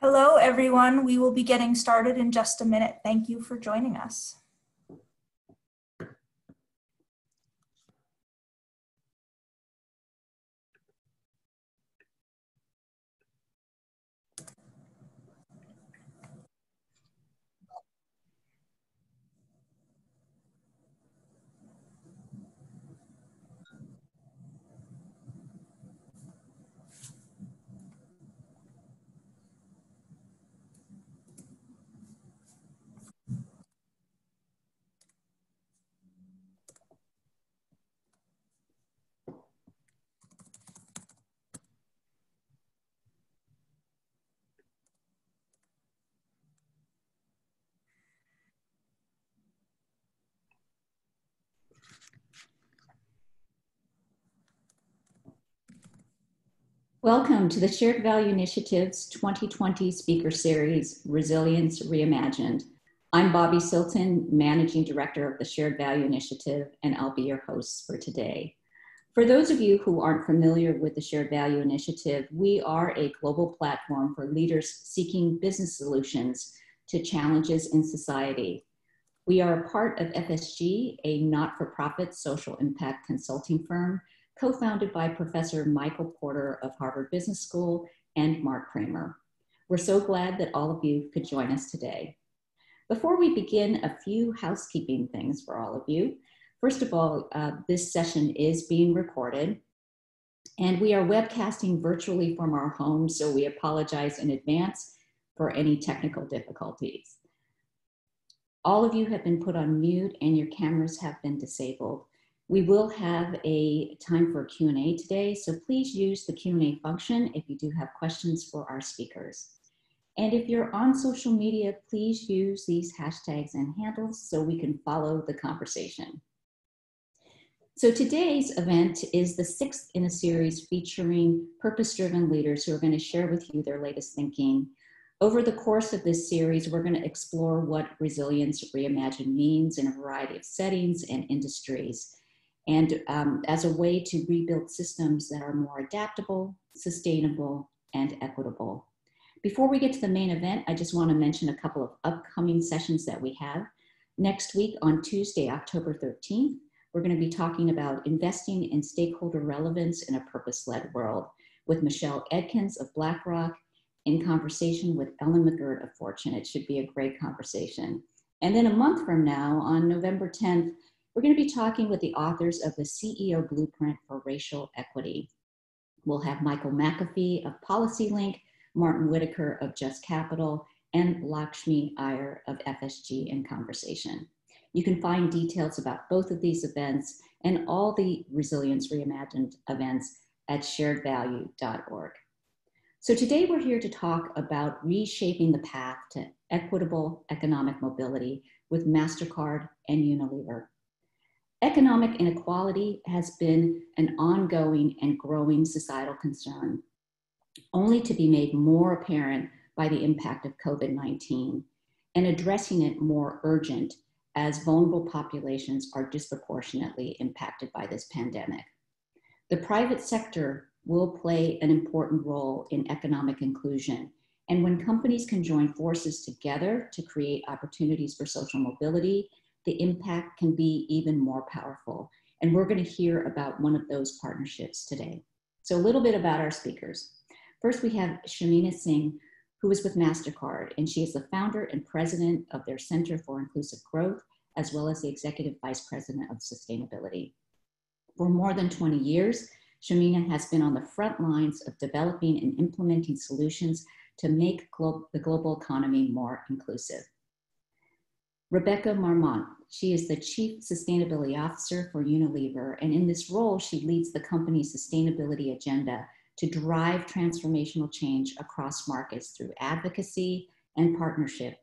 Hello, everyone. We will be getting started in just a minute. Thank you for joining us. Welcome to the Shared Value Initiative's 2020 Speaker Series, Resilience Reimagined. I'm Bobby Silton, Managing Director of the Shared Value Initiative, and I'll be your host for today. For those of you who aren't familiar with the Shared Value Initiative, we are a global platform for leaders seeking business solutions to challenges in society. We are a part of FSG, a not-for-profit social impact consulting firm, co-founded by Professor Michael Porter of Harvard Business School and Mark Kramer. We're so glad that all of you could join us today. Before we begin, a few housekeeping things for all of you. First of all, this session is being recorded, and we are webcasting virtually from our homes, so we apologize in advance for any technical difficulties. All of you have been put on mute and your cameras have been disabled. We will have a time for Q&A today, so please use the Q&A function if you do have questions for our speakers. And if you're on social media, please use these hashtags and handles so we can follow the conversation. So today's event is the 6th in a series featuring purpose-driven leaders who are going to share with you their latest thinking. Over the course of this series, we're going to explore what Resilience Reimagined means in a variety of settings and industries, and as a way to rebuild systems that are more adaptable, sustainable, and equitable. Before we get to the main event, I just want to mention a couple of upcoming sessions that we have. Next week on Tuesday, October 13th, we're going to be talking about investing in stakeholder relevance in a purpose-led world with Michelle Edkins of BlackRock in conversation with Ellen McGirt of Fortune. It should be a great conversation. And then a month from now, on November 10th, we're going to be talking with the authors of the CEO Blueprint for Racial Equity. We'll have Michael McAfee of PolicyLink, Martin Whitaker of Just Capital, and Lakshmi Iyer of FSG in conversation. You can find details about both of these events and all the Resilience Reimagined events at sharedvalue.org. So today we're here to talk about reshaping the path to equitable economic mobility with Mastercard and Unilever. Economic inequality has been an ongoing and growing societal concern, only to be made more apparent by the impact of COVID-19, and addressing it more urgent as vulnerable populations are disproportionately impacted by this pandemic. The private sector will play an important role in economic inclusion, and when companies can join forces together to create opportunities for social mobility, the impact can be even more powerful. And we're going to hear about one of those partnerships today. So a little bit about our speakers. First, we have Shamina Singh, who is with Mastercard, and she is the founder and president of their Center for Inclusive Growth, as well as the executive vice president of sustainability. For more than 20 years, Shamina has been on the front lines of developing and implementing solutions to make the global economy more inclusive. Rebecca Marmot, she is the Chief Sustainability Officer for Unilever, and in this role, she leads the company's sustainability agenda to drive transformational change across markets through advocacy and partnership.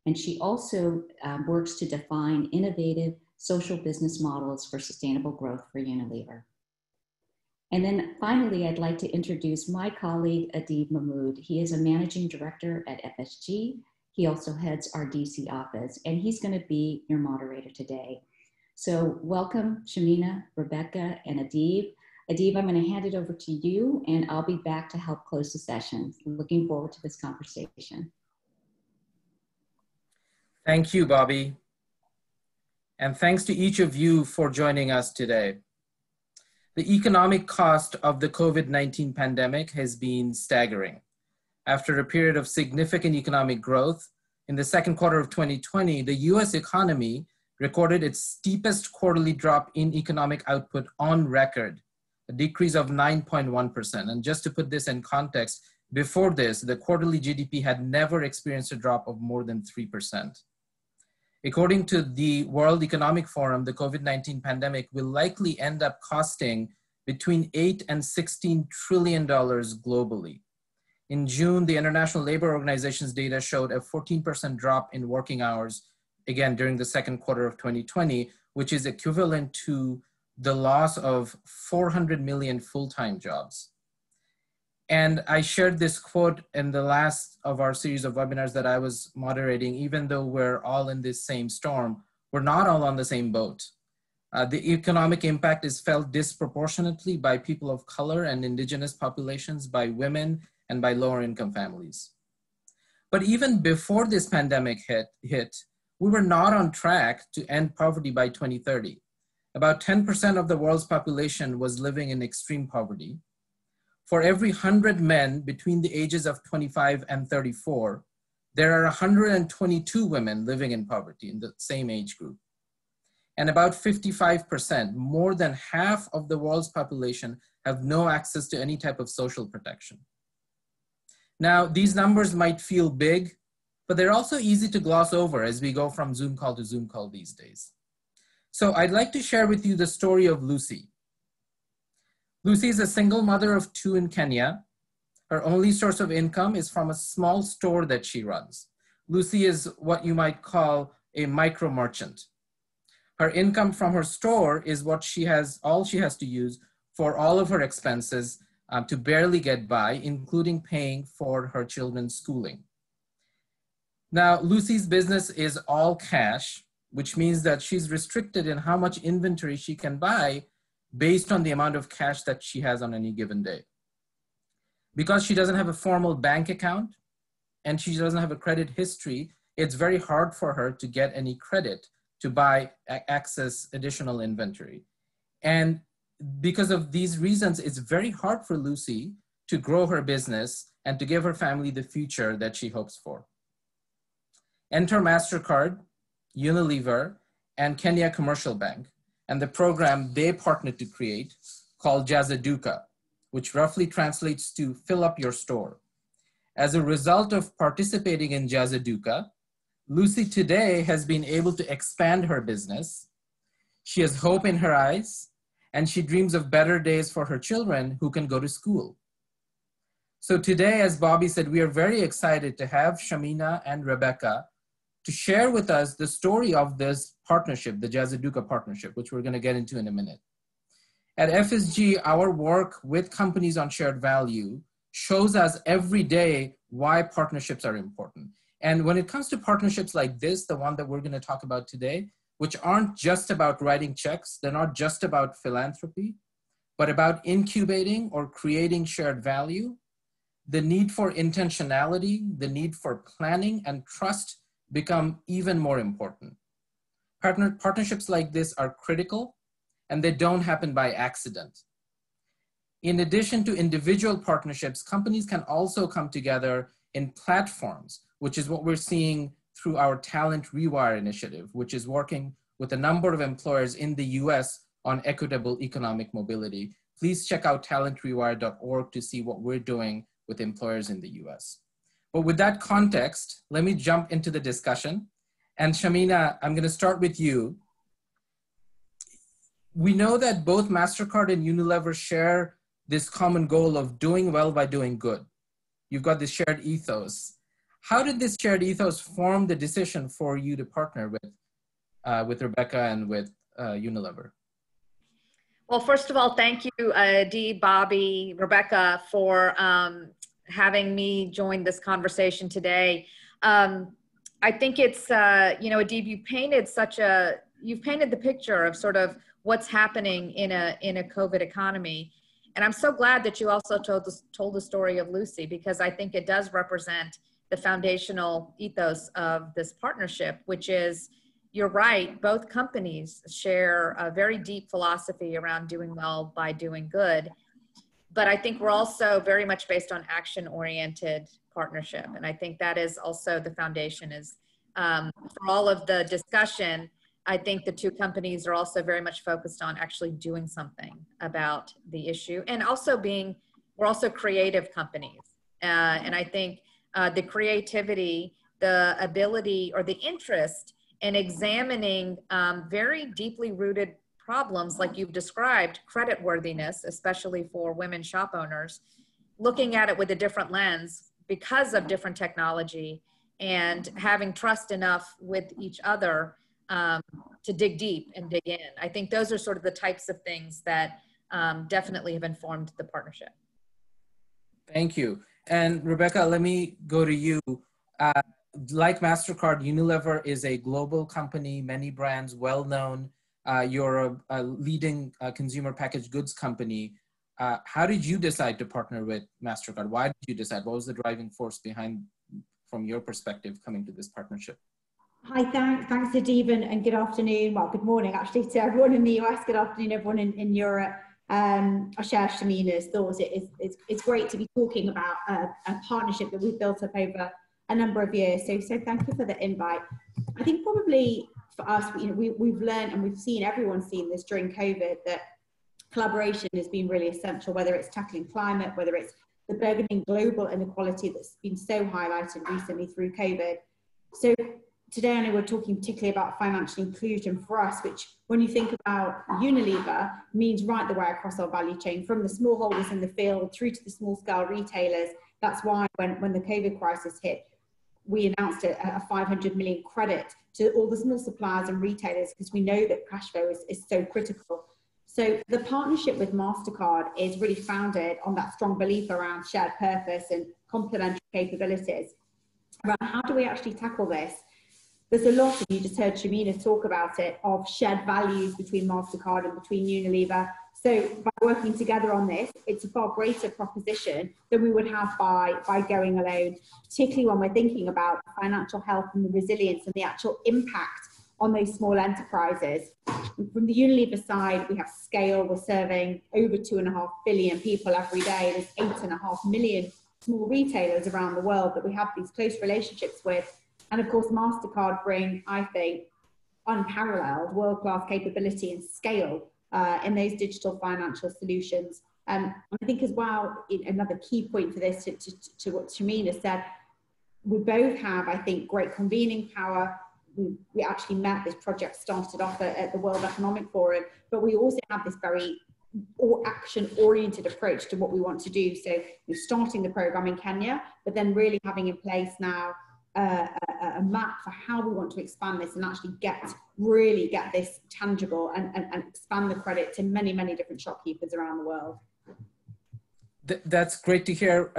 And she also works to define innovative social business models for sustainable growth for Unilever. And then finally, I'd like to introduce my colleague, Adeeb Mahmud. He is a managing director at FSG. He also heads our DC office, and he's going to be your moderator today. So welcome, Shamina, Rebecca, and Adeeb. Adeeb, I'm going to hand it over to you, and I'll be back to help close the session. Looking forward to this conversation. Thank you, Bobby. And thanks to each of you for joining us today. The economic cost of the COVID-19 pandemic has been staggering. After a period of significant economic growth, in the second quarter of 2020, the US economy recorded its steepest quarterly drop in economic output on record, a decrease of 9.1%. And just to put this in context, before this, the quarterly GDP had never experienced a drop of more than 3%. According to the World Economic Forum, the COVID-19 pandemic will likely end up costing between $8 and $16 trillion globally. In June, the International Labor Organization's data showed a 14% drop in working hours, again, during the second quarter of 2020, which is equivalent to the loss of 400 million full-time jobs. And I shared this quote in the last of our series of webinars that I was moderating. Even though we're all in this same storm, we're not all on the same boat. The economic impact is felt disproportionately by people of color and indigenous populations, by women, and by lower income families. But even before this pandemic hit, we were not on track to end poverty by 2030. About 10% of the world's population was living in extreme poverty. For every 100 men between the ages of 25 and 34, there are 122 women living in poverty in the same age group. And about 55%, more than half of the world's population, have no access to any type of social protection. Now, these numbers might feel big, but they're also easy to gloss over as we go from Zoom call to Zoom call these days. So I'd like to share with you the story of Lucy. Lucy is a single mother of 2 in Kenya. Her only source of income is from a small store that she runs. Lucy is what you might call a micro merchant. Her income from her store is what all she has to use for all of her expenses to barely get by, including paying for her children's schooling. Now, Lucy's business is all cash, which means that she's restricted in how much inventory she can buy based on the amount of cash that she has on any given day. Because she doesn't have a formal bank account and she doesn't have a credit history, it's very hard for her to get any credit to access additional inventory. And because of these reasons, it's very hard for Lucy to grow her business and to give her family the future that she hopes for. Enter Mastercard, Unilever, and Kenya Commercial Bank, and the program they partnered to create called Jaza Duka, which roughly translates to fill up your store. As a result of participating in Jaza Duka, Lucy today has been able to expand her business. She has hope in her eyes, and she dreams of better days for her children who can go to school. So today, as Bobby said, we are very excited to have Shamina and Rebecca to share with us the story of this partnership, the Jaza Duka partnership, which we're going to get into in a minute. At FSG, our work with companies on shared value shows us every day why partnerships are important. And when it comes to partnerships like this, the one that we're going to talk about today, which aren't just about writing checks, they're not just about philanthropy, but about incubating or creating shared value, the need for intentionality, the need for planning and trust become even more important. Partnerships like this are critical, and they don't happen by accident. In addition to individual partnerships, companies can also come together in platforms, which is what we're seeing through our Talent Rewire initiative, which is working with a number of employers in the US on equitable economic mobility. Please check out talentrewire.org to see what we're doing with employers in the US. But with that context, let me jump into the discussion. And Shamina, I'm going to start with you. We know that both Mastercard and Unilever share this common goal of doing well by doing good. You've got this shared ethos. How did this shared ethos form the decision for you to partner with Rebecca and with Unilever? Well, first of all, thank you, Adeeb, Bobby, Rebecca, for having me join this conversation today. I think it's, Adeeb, you've painted the picture of sort of what's happening in a COVID economy. And I'm so glad that you also told the story of Lucy, because I think it does represent the foundational ethos of this partnership, which is, you're right, both companies share a very deep philosophy around doing well by doing good. But I think we're also very much based on action-oriented partnership. And I think that is also the foundation is for all of the discussion. I think the two companies are also very much focused on actually doing something about the issue, and also we're also creative companies. And I think the creativity, the ability, or the interest in examining very deeply rooted problems like you've described, creditworthiness, especially for women shop owners, looking at it with a different lens because of different technology, and having trust enough with each other to dig deep and dig in. I think those are sort of the types of things that definitely have informed the partnership. Thank you. And Rebecca, let me go to you. Like Mastercard, Unilever is a global company, many brands, well-known. You're a leading consumer packaged goods company. How did you decide to partner with Mastercard? Why did you decide? What was the driving force behind, from your perspective, coming to this partnership? Hi, thanks Adeeb, and good afternoon. Well, good morning actually to everyone in the US. Good afternoon, everyone in Europe. I share Shamina's thoughts. It's great to be talking about a partnership that we've built up over a number of years. So thank you for the invite. I think probably for us, we've learned, and we've seen, everyone's seen this during COVID, that collaboration has been really essential, whether it's tackling climate, whether it's the burgeoning global inequality that's been so highlighted recently through COVID. So today, I know we're talking particularly about financial inclusion for us, which, when you think about Unilever, means right the way across our value chain, from the smallholders in the field through to the small scale retailers. That's why when the COVID crisis hit, we announced a 500 million credit to all the small suppliers and retailers, because we know that cash flow is so critical. So the partnership with Mastercard is really founded on that strong belief around shared purpose and complementary capabilities. Around how do we actually tackle this? There's a lot, and you just heard Shamina talk about it, of shared values between Mastercard and between Unilever. So by working together on this, it's a far greater proposition than we would have by going alone, particularly when we're thinking about financial health and the resilience and the actual impact on those small enterprises. From the Unilever side, we have scale. We're serving over 2.5 billion people every day. There's 8.5 million small retailers around the world that we have these close relationships with. And of course, Mastercard bring, I think, unparalleled world-class capability and scale in those digital financial solutions. I think as well, another key point for this, to what Shamina said, we both have, I think, great convening power. We actually met, this project started off at the World Economic Forum, but we also have this very action-oriented approach to what we want to do. So we're starting the program in Kenya, but then really having in place now a map for how we want to expand this and actually really get this tangible and expand the credit to many, many different shopkeepers around the world. That's great to hear.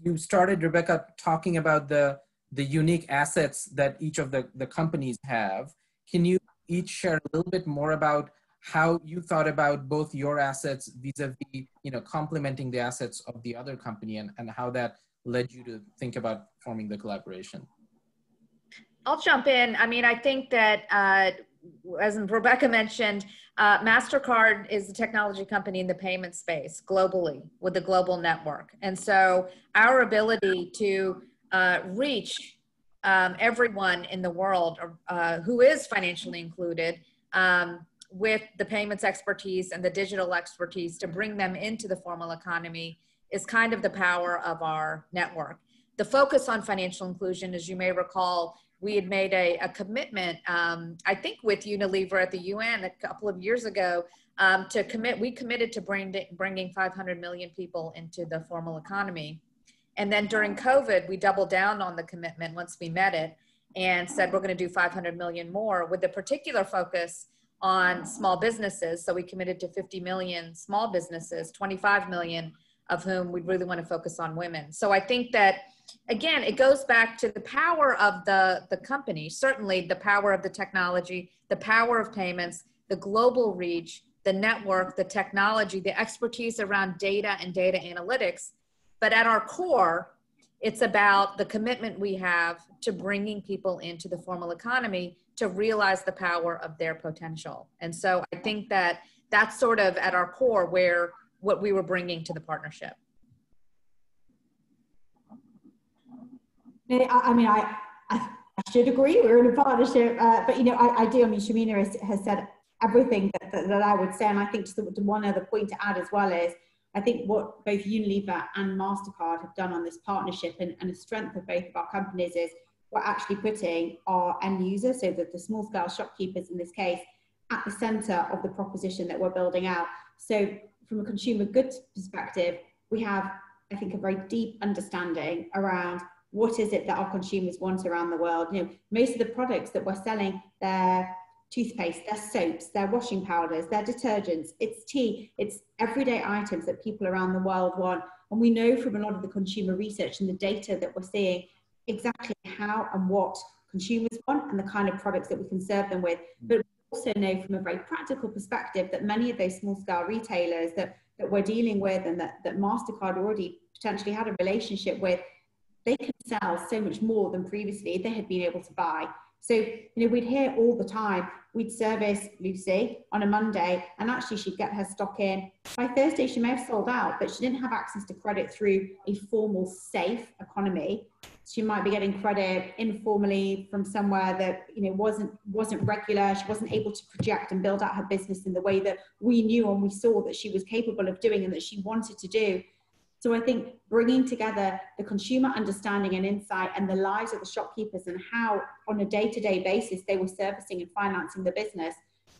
You started, Rebecca, talking about the unique assets that each of the companies have. Can you each share a little bit more about how you thought about both your assets vis-a-vis, complementing the assets of the other company, and how that led you to think about forming the collaboration? I'll jump in. I mean, I think that, as Rebecca mentioned, Mastercard is a technology company in the payment space globally with a global network. And so our ability to reach everyone in the world who is financially included with the payments expertise and the digital expertise to bring them into the formal economy is kind of the power of our network. The focus on financial inclusion, as you may recall, we had made a commitment, I think with Unilever at the UN a couple of years ago, we committed to bringing 500 million people into the formal economy. And then during COVID, we doubled down on the commitment once we met it and said, we're going to do 500 million more, with a particular focus on small businesses. So we committed to 50 million small businesses, 25 million of whom we really want to focus on women. So I think that, again, it goes back to the power of the company, certainly the power of the technology, the power of payments, the global reach, the network, the technology, the expertise around data and data analytics. But at our core, it's about the commitment we have to bringing people into the formal economy to realize the power of their potential. And so I think that that's sort of at our core where what we were bringing to the partnership. I mean, I should agree, we're in a partnership, but you know, I do, I mean, Shamina has said everything that I would say, and I think just the one other point to add as well is, I think what both Unilever and Mastercard have done on this partnership and the strength of both of our companies is we're actually putting our end users, so the small scale shopkeepers in this case, at the center of the proposition that we're building out. So from a consumer goods perspective, we have, I think, a very deep understanding around what is it that our consumers want around the world. You know, most of the products that we're selling, they're toothpaste, their soaps, their washing powders, their detergents, it's tea, it's everyday items that people around the world want. And we know from a lot of the consumer research and the data that we're seeing exactly how and what consumers want and the kind of products that we can serve them with. But we also know from a very practical perspective that many of those small scale retailers that we're dealing with and that Mastercard already potentially had a relationship with, they can sell so much more than previously they had been able to buy. So, you know, we'd hear all the time, we'd service Lucy on a Monday and actually she'd get her stock in. By Thursday, she may have sold out, but she didn't have access to credit through a formal, safe economy. She might be getting credit informally from somewhere that, you know, wasn't regular. She wasn't able to project and build out her business in the way that we knew and we saw that she was capable of doing and that she wanted to do. So I think bringing together the consumer understanding and insight and the lives of the shopkeepers and how on a day-to-day basis they were servicing and financing the business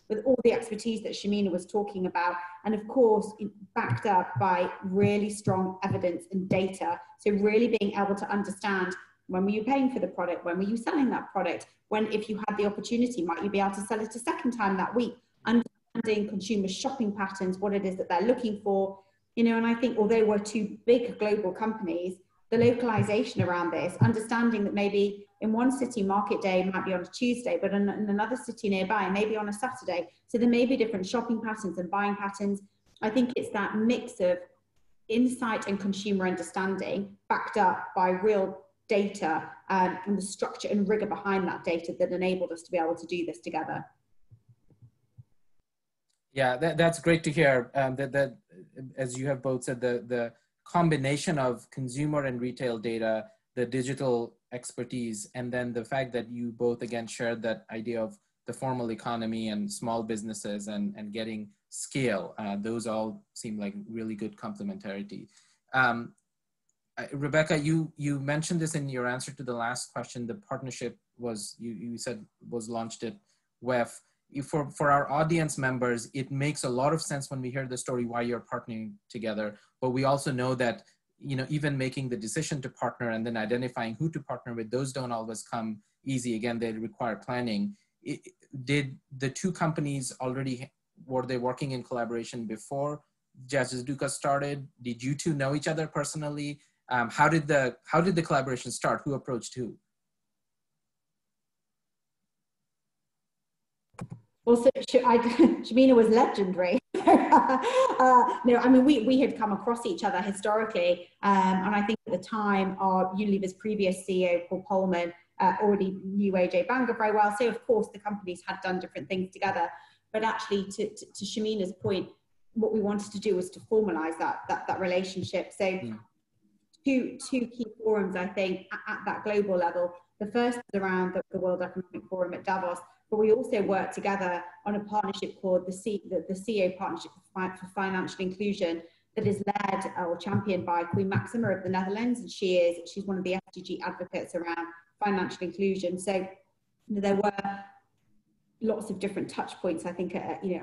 with all the expertise that Shamina was talking about, and of course backed up by really strong evidence and data. So really being able to understand, when were you paying for the product, when were you selling that product, when, if you had the opportunity, might you be able to sell it a second time that week, understanding consumer shopping patterns, what it is that they're looking for. You know, and I think although we're two big global companies, the localization around this, understanding that maybe in one city market day might be on a Tuesday, but in another city nearby, maybe on a Saturday. So there may be different shopping patterns and buying patterns. I think it's that mix of insight and consumer understanding backed up by real data and the structure and rigor behind that data that enabled us to be able to do this together. Yeah, that's great to hear. That as you have both said, the combination of consumer and retail data, the digital expertise, and then the fact that you both again shared that idea of the formal economy and small businesses and getting scale. Those all seem like really good complementarity. Rebecca, you mentioned this in your answer to the last question. The partnership was, you said, was launched at WEF. For our audience members, it makes a lot of sense when we hear the story why you're partnering together. But we also know that, you know, even making the decision to partner and then identifying who to partner with, those don't always come easy. Again, they require planning. Did the two companies already, were they working in collaboration before Jaza Duka started? Did you two know each other personally? How did the collaboration start? Who approached who? Well, so Shamina was legendary. No, I mean, we had come across each other historically. And I think at the time, our Unilever's previous CEO, Paul Polman, already knew AJ Banga very well. So of course, the companies had done different things together. But actually, to Shamina's point, what we wanted to do was to formalize that relationship. So two key forums, I think, at that global level. The first is around the World Economic Forum at Davos, but we also worked together on a partnership called the CEO Partnership for Financial Inclusion that is led or championed by Queen Maxima of the Netherlands, and she's one of the SDG advocates around financial inclusion. So there were lots of different touch points, I think,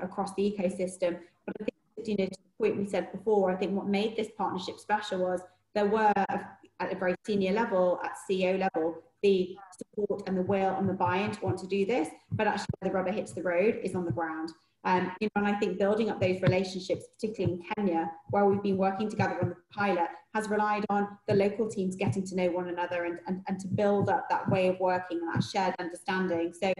across the ecosystem. But I think, to the point we said before, I think what made this partnership special was there were, at a very senior level, at CEO level, the support and the will and the buy-in to want to do this, but actually where the rubber hits the road is on the ground. And I think building up those relationships, particularly in Kenya, where we've been working together on the pilot, has relied on the local teams getting to know one another and to build up that way of working and that shared understanding. So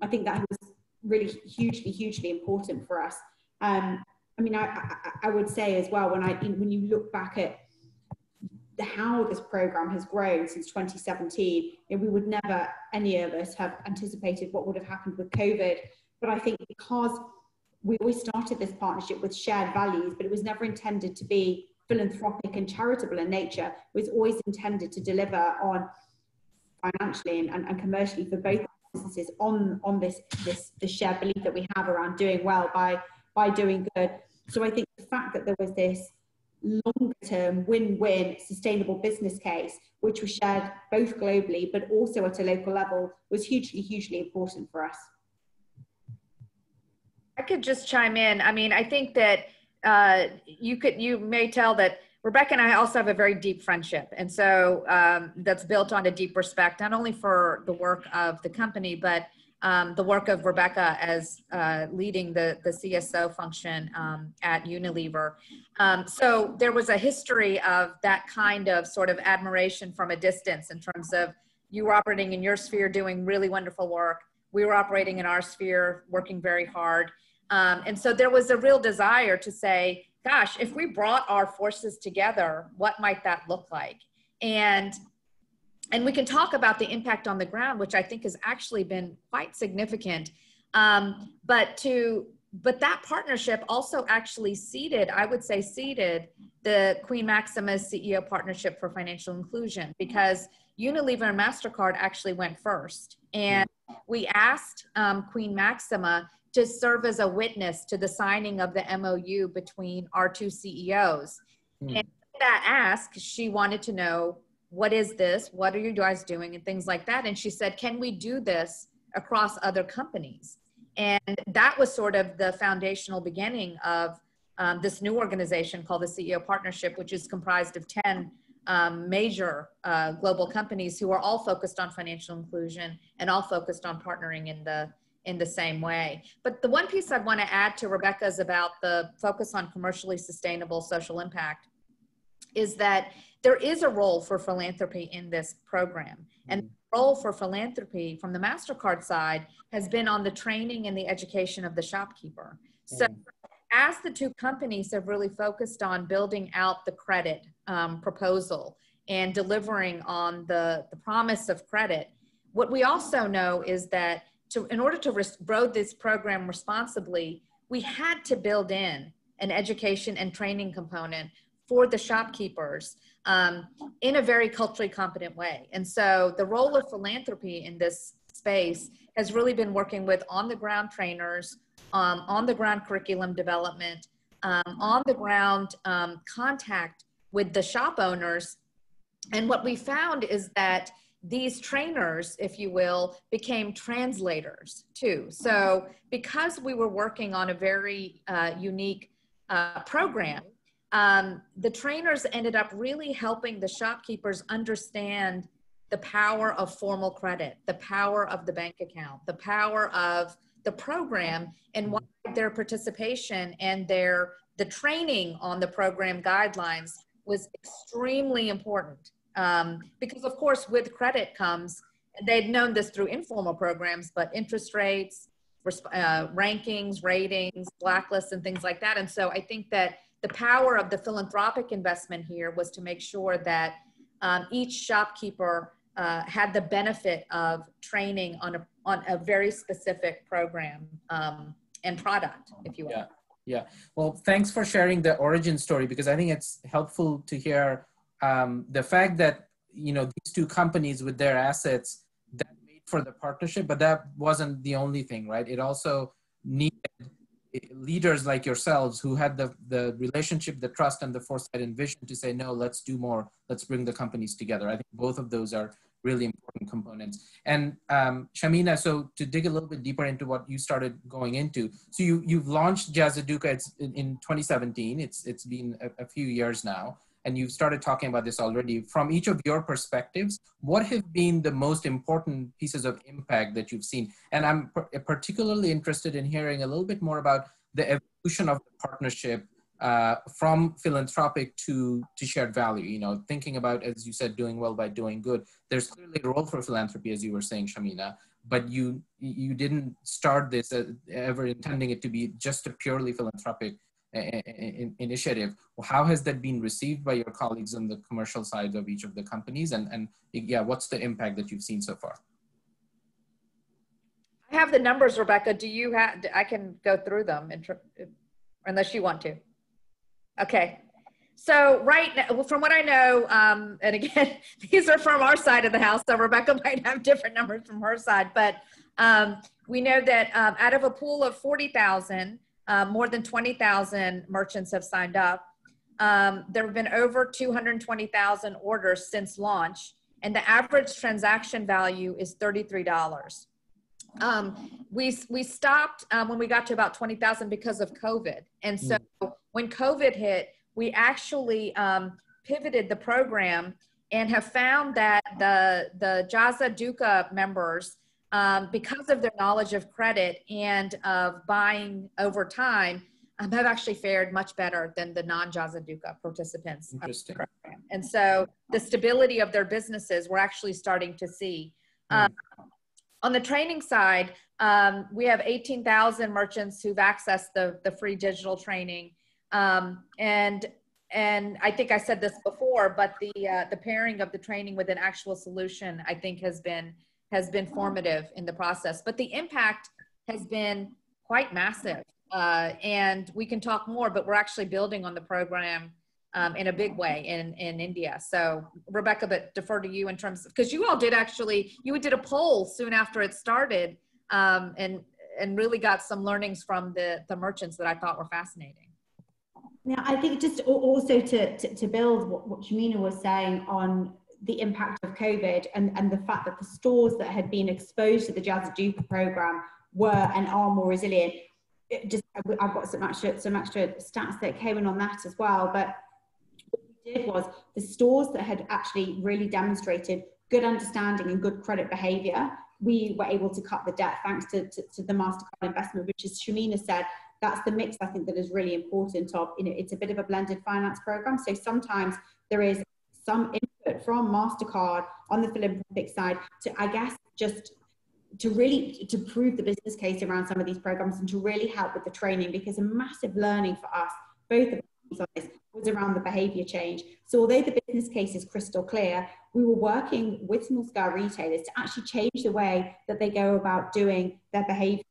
I think that was really hugely important for us. I mean, I would say as well, when you look back at how this program has grown since 2017, we would never, any of us, have anticipated what would have happened with COVID. But I think because we always started this partnership with shared values, but it was never intended to be philanthropic and charitable in nature. It was always intended to deliver on financially and commercially for both businesses on this shared belief that we have around doing well by doing good. So I think the fact that there was this longer-term win-win sustainable business case, which was shared both globally but also at a local level, was hugely important for us. I could just chime in. I mean, I think that you may tell that Rebecca and I also have a very deep friendship. And so that's built on a deep respect, not only for the work of the company, but the work of Rebecca as leading the CSO function at Unilever. So there was a history of that kind of sort of admiration from a distance in terms of you were operating in your sphere doing really wonderful work. We were operating in our sphere working very hard. And so there was a real desire to say, gosh, if we brought our forces together, what might that look like? And we can talk about the impact on the ground, which I think has actually been quite significant. But that partnership also actually seeded, I would say seeded, the Queen Maxima's CEO Partnership for Financial Inclusion, because Unilever and Mastercard actually went first. And we asked Queen Maxima to serve as a witness to the signing of the MOU between our two CEOs. And that ask, she wanted to know, what is this? What are you guys doing? And things like that. And she said, can we do this across other companies? And that was sort of the foundational beginning of this new organization called the CEO Partnership, which is comprised of 10 major global companies who are all focused on financial inclusion and all focused on partnering in the same way. But the one piece I want to add to Rebecca's about the focus on commercially sustainable social impact is that there is a role for philanthropy in this program. And the role for philanthropy from the MasterCard side has been on the training and the education of the shopkeeper. So as the two companies have really focused on building out the credit proposal and delivering on the promise of credit, what we also know is that in order to grow this program responsibly, we had to build in an education and training component for the shopkeepers in a very culturally competent way. And so the role of philanthropy in this space has really been working with on-the-ground trainers, on-the-ground curriculum development, on-the-ground contact with the shop owners. And what we found is that these trainers, if you will, became translators too. So because we were working on a very unique program, the trainers ended up really helping the shopkeepers understand the power of formal credit, the power of the bank account, the power of the program, and why their participation and the training on the program guidelines was extremely important. Because of course, with credit comes, they'd known this through informal programs, but interest rates, rankings, ratings, blacklists, and things like that. And so I think that the power of the philanthropic investment here was to make sure that each shopkeeper had the benefit of training on a very specific program and product, if you will. Yeah. Well, thanks for sharing the origin story, because I think it's helpful to hear the fact that, these two companies with their assets that made for the partnership, but that wasn't the only thing, right? It also needed leaders like yourselves who had the relationship, the trust, and the foresight and vision to say, no, let's do more. Let's bring the companies together. I think both of those are really important components. And Shamina, so to dig a little bit deeper into what you started going into, so you've launched Jaza Duka in 2017. It's been a few years now, and you've started talking about this already. From each of your perspectives, what have been the most important pieces of impact that you've seen? And I'm particularly interested in hearing a little bit more about the evolution of the partnership from philanthropic to shared value, thinking about, as you said, doing well by doing good. There's clearly a role for philanthropy, as you were saying, Shamina, but you didn't start this ever intending it to be just a purely philanthropic initiative. How has that been received by your colleagues on the commercial side of each of the companies? And yeah, what's the impact that you've seen so far? I have the numbers, Rebecca. Do you have, I can go through them unless you want to. Okay. So right now, from what I know, and again, these are from our side of the house, so Rebecca might have different numbers from her side, but we know that out of a pool of 40,000, more than 20,000 merchants have signed up. There have been over 220,000 orders since launch, and the average transaction value is $33. We stopped when we got to about 20,000 because of COVID. And so when COVID hit, we actually pivoted the program and have found that the Jaza Duka members, because of their knowledge of credit and of buying over time, have actually fared much better than the non-Jaza Duka participants. Interesting. And so the stability of their businesses, we're actually starting to see. On the training side, we have 18,000 merchants who've accessed the free digital training. And I think I said this before, but the pairing of the training with an actual solution, I think has been formative in the process. But the impact has been quite massive. And we can talk more, but we're actually building on the program in a big way in India. So Rebecca, but defer to you in terms of, because you all did actually, you did a poll soon after it started and really got some learnings from the merchants that I thought were fascinating. Yeah, I think just also to build what Shamina was saying on the impact of COVID and the fact that the stores that had been exposed to the Jaza Duka program were and are more resilient. I've got some extra stats that came in on that as well, but what we did was the stores that had actually really demonstrated good understanding and good credit behavior, we were able to cut the debt thanks to the Mastercard investment, which, as Shamina said, that's the mix I think that is really important of, it's a bit of a blended finance program. So sometimes there is some input from Mastercard on the philanthropic side to, I guess, just to really to prove the business case around some of these programs and to really help with the training, because a massive learning for us, both of us, was around the behavior change. So although the business case is crystal clear, we were working with small scale retailers to actually change the way that they go about doing their behavior,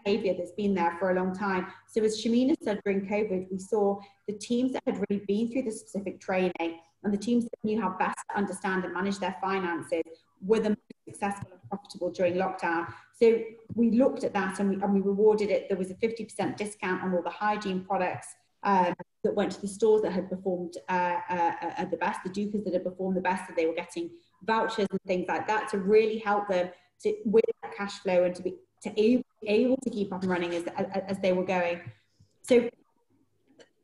behavior that's been there for a long time. So as Shamina said, during COVID, we saw the teams that had really been through the specific training and the teams that knew how best to understand and manage their finances were the most successful and profitable during lockdown. So we looked at that and we rewarded it. There was a 50% discount on all the hygiene products that went to the stores that had performed at the best, the Dukas that had performed the best, that they were getting vouchers and things like that to really help them with that cash flow and to be able to keep up and running as they were going. So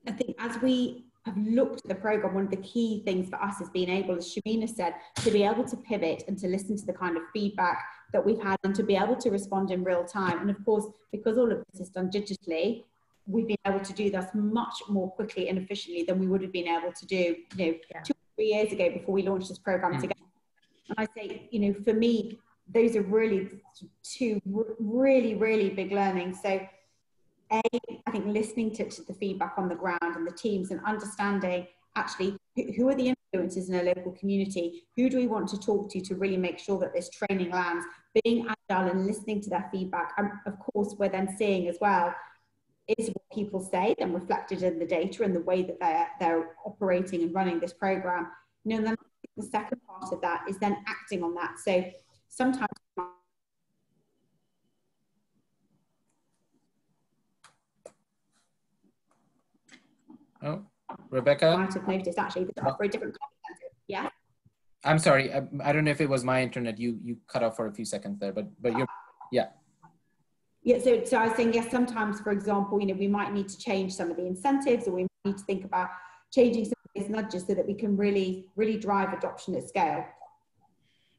I think as we have looked at the program, one of the key things for us has been able, as Shamina said, to be able to pivot and to listen to the kind of feedback that we've had and to be able to respond in real time. And of course, because all of this is done digitally, we've been able to do this much more quickly and efficiently than we would have been able to do, 2 or 3 years ago before we launched this program together. And I say, for me, those are really two really big learnings. So I think listening to the feedback on the ground and the teams and understanding actually who are the influencers in a local community, who do we want to talk to really make sure that this training lands, being agile and listening to their feedback. And of course, we're then seeing as well is what people say and reflected in the data and the way that they're operating and running this program. And then the second part of that is then acting on that. So sometimes Rebecca? might have noticed actually this offer a different content. Yeah. I'm sorry. I don't know if it was my internet. You cut off for a few seconds there, but you're, yeah. Yeah, so I was saying, yes, sometimes, for example, we might need to change some of the incentives, or we might need to think about changing some of these nudges so that we can really drive adoption at scale.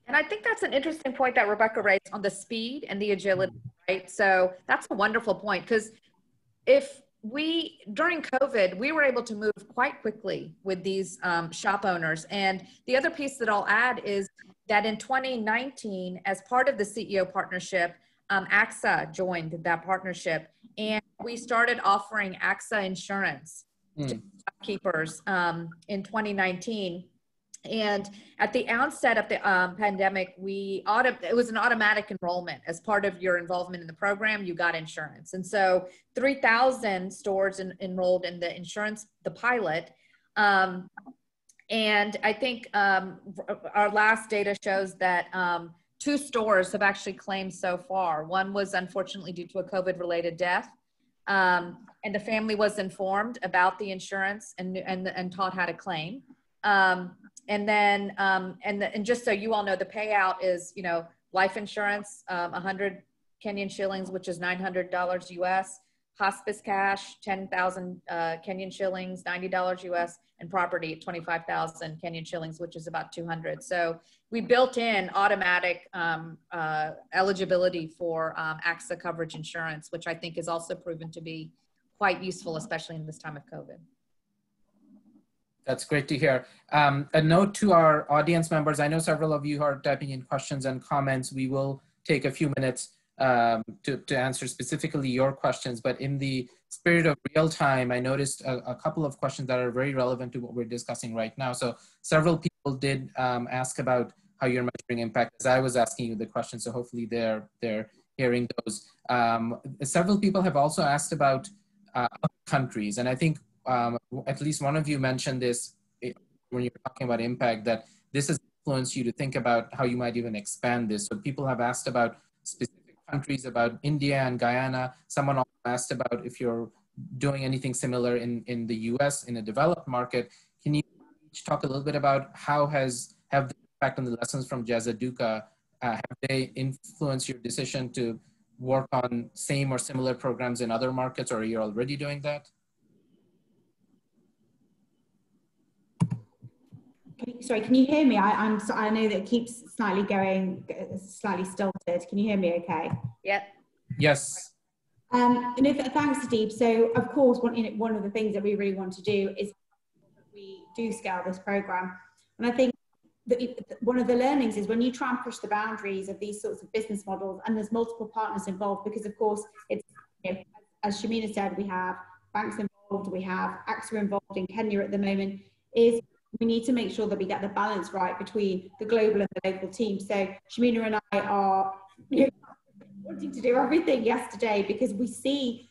And I think that's an interesting point that Rebecca raised on the speed and the agility, right? So that's a wonderful point, because during COVID, we were able to move quite quickly with these shop owners. And the other piece that I'll add is that in 2019, as part of the CEO partnership, AXA joined that partnership, and we started offering AXA insurance to shopkeepers in 2019. And at the outset of the pandemic, it was an automatic enrollment. As part of your involvement in the program, you got insurance. And so 3,000 stores enrolled in the insurance, the pilot. And I think our last data shows that 2 stores have actually claimed so far. One was unfortunately due to a COVID-related death. And the family was informed about the insurance and taught how to claim. And then, and just so you all know, the payout is, you know, life insurance, 100 Kenyan shillings, which is $900 US, hospice cash, 10,000 Kenyan shillings, $90 US, and property at 25,000 Kenyan shillings, which is about 200. So we built in automatic eligibility for AXA coverage insurance, which I think is also proven to be quite useful, especially in this time of COVID. That's great to hear. A note to our audience members, I know several of you are typing in questions and comments. We will take a few minutes to answer specifically your questions, but in the spirit of real time, I noticed a couple of questions that are very relevant to what we're discussing right now. So several people did ask about how you're measuring impact as I was asking you the question, so hopefully they're hearing those. Several people have also asked about other countries, and I think at least one of you mentioned this when you were talking about impact, that this has influenced you to think about how you might even expand this. So people have asked about specific countries, about India and Guyana. Someone also asked about if you're doing anything similar in the US, in a developed market. Can you each talk a little bit about how have the impact on the lessons from Jaza Duka, have they influenced your decision to work on same or similar programs in other markets, or are you already doing that? Sorry, can you hear me? I know that it keeps slightly going, slightly stilted. Can you hear me okay? Yep. Yes. And thanks, Adeeb. So, of course, one of the things that we really want to do is we do scale this program. And I think that one of the learnings is when you try and push the boundaries of these sorts of business models, and there's multiple partners involved, because, of course, it's, you know, as Shamina said, we have banks involved, we have AXA involved in Kenya at the moment, is we need to make sure that we get the balance right between the global and the local team. So Shamina and I are, you know, wanting to do everything yesterday, because we see,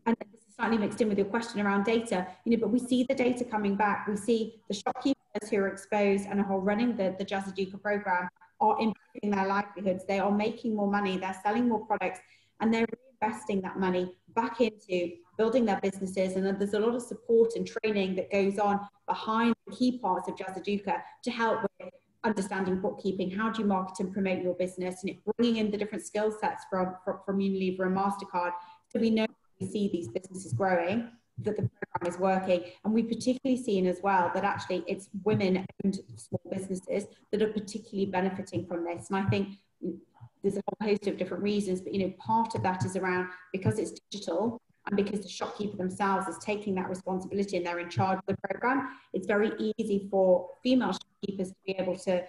and this is slightly mixed in with your question around data, you know, but we see the data coming back. We see the shopkeepers who are exposed and are running the Jaza Duka program are improving their livelihoods. They are making more money, they're selling more products, and they're reinvesting that money back into building their businesses. And then there's a lot of support and training that goes on behind the key parts of Jaza Duka to help with understanding bookkeeping. How do you market and promote your business? And bringing in the different skill sets from Unilever and Mastercard. So we know we see these businesses growing, that the program is working. And we particularly seen as well that actually it's women-owned small businesses that are particularly benefiting from this. And I think there's a whole host of different reasons, but, you know, part of that is around because it's digital and because the shopkeeper themselves is taking that responsibility and they're in charge of the program. It's very easy for female shopkeepers to be able to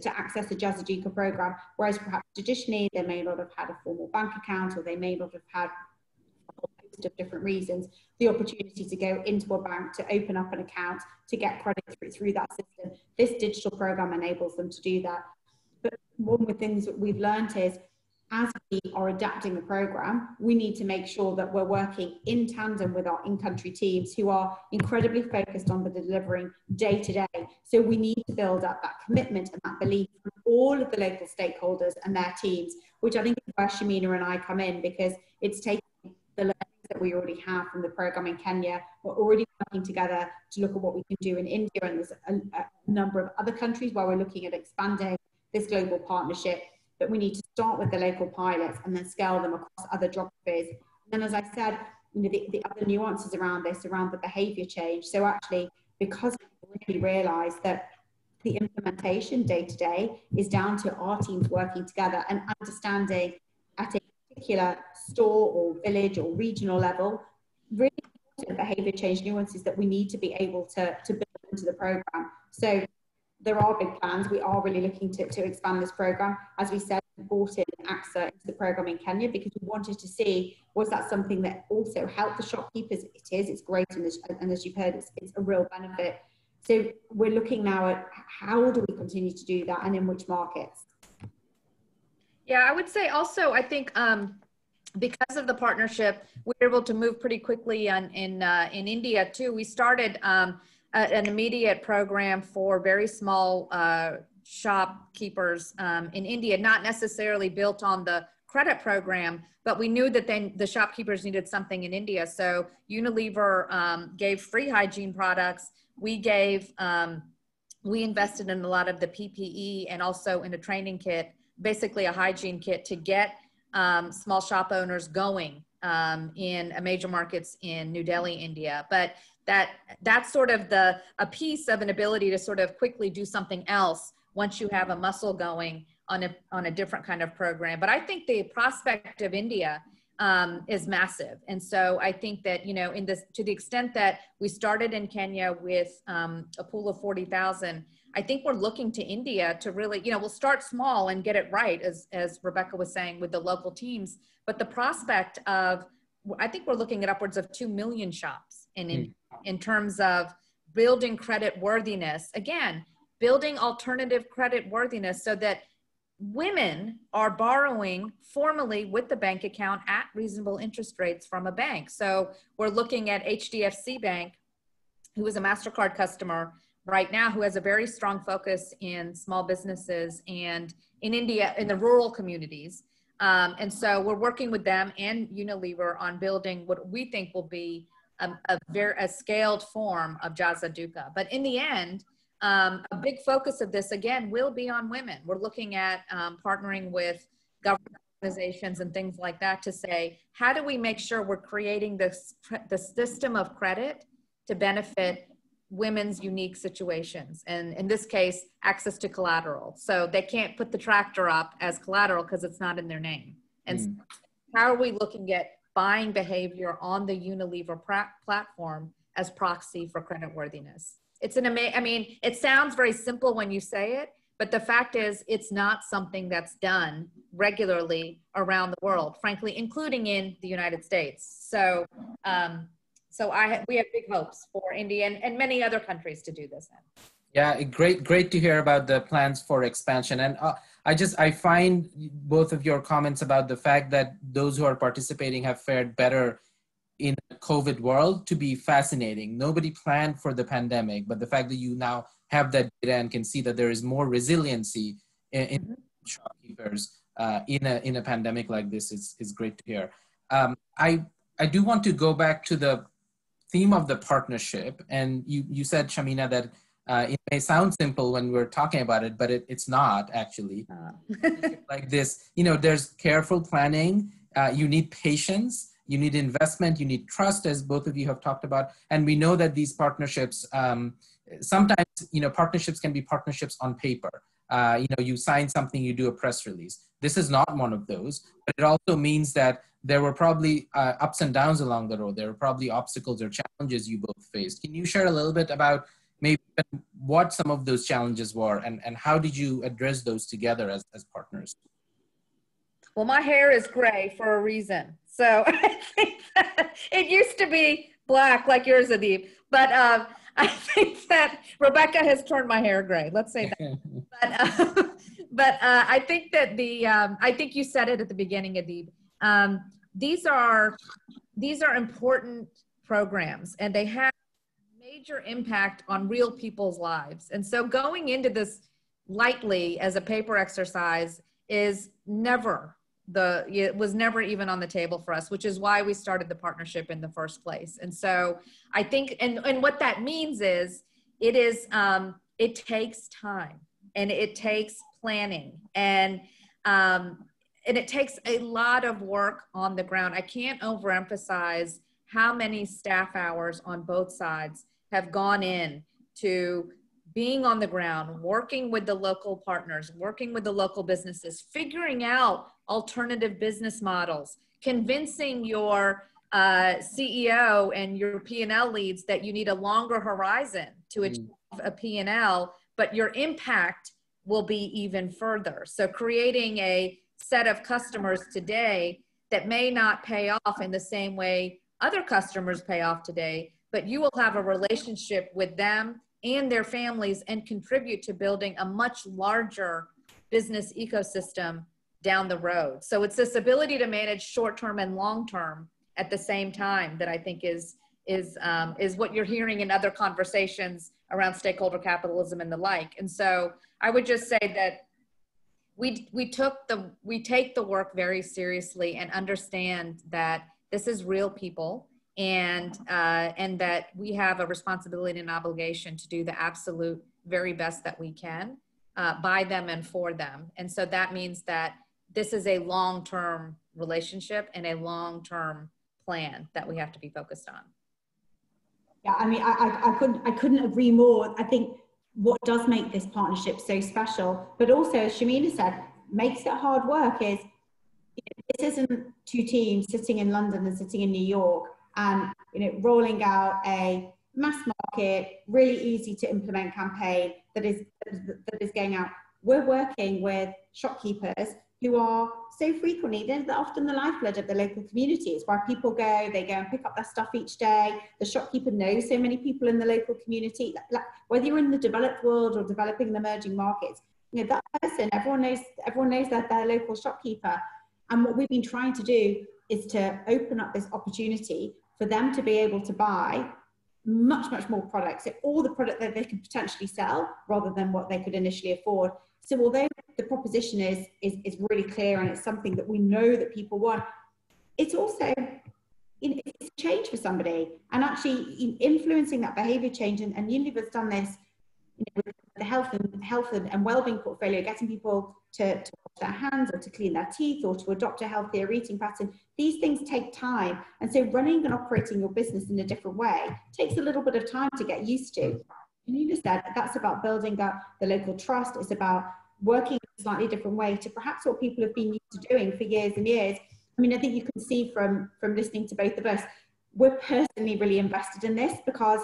access the Jaza Duka program, whereas perhaps traditionally they may not have had a formal bank account, or they may not have had a whole host of different reasons, the opportunity to go into a bank, to open up an account, to get credit through that system. This digital program enables them to do that. But one of the things that we've learned is, as we are adapting the program, we need to make sure that we're working in tandem with our in-country teams who are incredibly focused on the delivering day to day. So we need to build up that commitment and that belief from all of the local stakeholders and their teams, which I think is where Shamina and I come in, because it's taking the learnings that we already have from the program in Kenya. We're already working together to look at what we can do in India, and there's a number of other countries where we're looking at expanding this global partnership. But we need to start with the local pilots and then scale them across other geographies. And then, as I said, you know, the other nuances around this, around the behaviour change. So actually, because we really realise that the implementation day to day is down to our teams working together and understanding at a particular store or village or regional level, really important behaviour change nuances that we need to be able to build into the programme. So there are big plans. We are really looking to expand this program. As we said, we brought in AXA into the program in Kenya because we wanted to see, was that something that also helped the shopkeepers? It is, it's great. And as you've heard, it's a real benefit. So we're looking now at how do we continue to do that and in which markets? Yeah, I would say also, I think because of the partnership, we were able to move pretty quickly in India too. We started an immediate program for very small shopkeepers in India, not necessarily built on the credit program, but we knew that then the shopkeepers needed something in India. So Unilever gave free hygiene products. We invested in a lot of the PPE and also in a training kit, basically a hygiene kit to get small shop owners going in major markets in New Delhi, India. But that's sort of a piece of an ability to sort of quickly do something else once you have a muscle going on a different kind of program. But I think the prospect of India is massive. And so I think that, you know, to the extent that we started in Kenya with a pool of 40,000, I think we're looking to India to really, you know, we'll start small and get it right, as Rebecca was saying, with the local teams. But the prospect of, I think we're looking at upwards of 2 million shops in terms of building credit worthiness. Again, building alternative credit worthiness so that women are borrowing formally with the bank account at reasonable interest rates from a bank. So we're looking at HDFC Bank, who is a Mastercard customer right now, who has a very strong focus in small businesses and in India, in the rural communities. And so we're working with them and Unilever on building what we think will be a scaled form of Jaza Duka. But in the end, a big focus of this, again, will be on women. We're looking at partnering with government organizations and things like that to say, how do we make sure we're creating the system of credit to benefit women's unique situations? And in this case, access to collateral. So they can't put the tractor up as collateral because it's not in their name. And so how are we looking at buying behavior on the Unilever platform as proxy for creditworthiness? It's I mean, it sounds very simple when you say it, but the fact is it's not something that's done regularly around the world, frankly, including in the United States. So, we have big hopes for India and many other countries to do this in. Yeah, great to hear about the plans for expansion. And I find both of your comments about the fact that those who are participating have fared better in the COVID world to be fascinating. Nobody planned for the pandemic, but the fact that you now have that data and can see that there is more resiliency in shopkeepers in a pandemic like this is great to hear. I do want to go back to the theme of the partnership. And you said, Shamina, that it may sound simple when we're talking about it, but it's not actually. Like this, you know, there's careful planning, you need patience, you need investment, you need trust, as both of you have talked about. And we know that these partnerships, sometimes, you know, partnerships can be partnerships on paper. You know, you sign something, you do a press release. This is not one of those, but it also means that there were probably ups and downs along the road. There were probably obstacles or challenges you both faced. Can you share a little bit about maybe what some of those challenges were and how did you address those together as partners? Well, my hair is gray for a reason. So I think that it used to be black like yours, Adeeb. But I think that Rebecca has turned my hair gray. Let's say that. But I think that I think you said it at the beginning, Adeeb. These are important programs and they have major impact on real people's lives. And so going into this lightly as a paper exercise is it was never even on the table for us, which is why we started the partnership in the first place. And so I think, and what that means is, it takes time and it takes planning and it takes a lot of work on the ground. I can't overemphasize how many staff hours on both sides have gone in to being on the ground, working with the local partners, working with the local businesses, figuring out alternative business models, convincing your CEO and your P&L leads that you need a longer horizon to achieve a P&L, but your impact will be even further. So creating a set of customers today that may not pay off in the same way other customers pay off today, but you will have a relationship with them and their families and contribute to building a much larger business ecosystem down the road. So it's this ability to manage short-term and long-term at the same time that I think is what you're hearing in other conversations around stakeholder capitalism and the like. And so I would just say that we take the work very seriously and understand that this is real people, and that we have a responsibility and obligation to do the absolute very best that we can by them and for them. And so that means that this is a long-term relationship and a long-term plan that we have to be focused on. Yeah, I mean, I couldn't agree more. I think what does make this partnership so special, but also, as Shamina said, makes it hard work is, this isn't two teams sitting in London and sitting in New York and, rolling out a mass market, really easy to implement campaign that is going out. We're working with shopkeepers who are so frequently, they're often the lifeblood of the local community. It's where people go, they go and pick up their stuff each day. The shopkeeper knows so many people in the local community. Whether you're in the developed world or developing and emerging markets, that person, everyone knows that their local shopkeeper. And what we've been trying to do is to open up this opportunity for them to be able to buy much, much more products. So all the product that they could potentially sell rather than what they could initially afford. So although the proposition is really clear and it's something that we know that people want, it's also, it's a change for somebody, and actually influencing that behavior change. And Unilever's done this with the health and well-being portfolio, getting people to wash their hands or to clean their teeth or to adopt a healthier eating pattern. These things take time. And so running and operating your business in a different way takes a little bit of time to get used to. And you just said that's about building the local trust. It's about working in a slightly different way to perhaps what people have been used to doing for years and years. I mean, I think you can see from listening to both of us, we're personally really invested in this because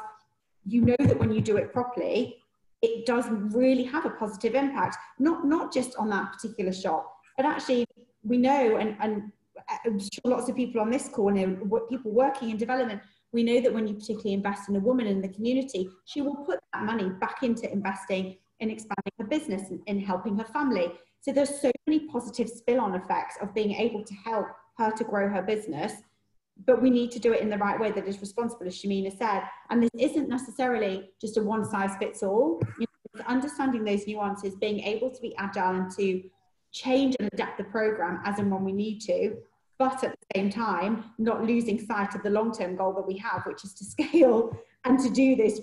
you know that when you do it properly, it does really have a positive impact, not just on that particular shop, but actually we know, and I'm sure lots of people on this call know, people working in development, we know that when you particularly invest in a woman in the community, she will put that money back into investing in expanding her business and in helping her family. So there's so many positive spill-on effects of being able to help her to grow her business, but we need to do it in the right way that is responsible, as Shamina said. And this isn't necessarily just a one-size-fits-all. Understanding those nuances, being able to be agile and to change and adapt the program as and when we need to, but at the same time, not losing sight of the long-term goal that we have, which is to scale and to do this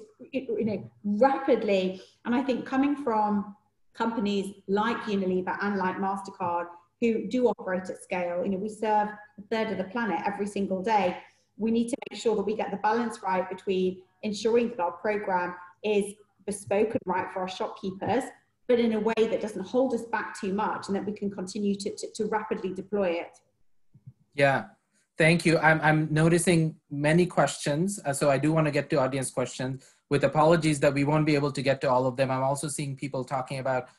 rapidly. And I think coming from companies like Unilever and like Mastercard, who do operate at scale, we serve a third of the planet every single day. We need to make sure that we get the balance right between ensuring that our program is bespoke and right for our shopkeepers, but in a way that doesn't hold us back too much and that we can continue to rapidly deploy it. Yeah, thank you. I'm noticing many questions, so I do want to get to audience questions, with apologies that we won't be able to get to all of them. I'm also seeing people talking about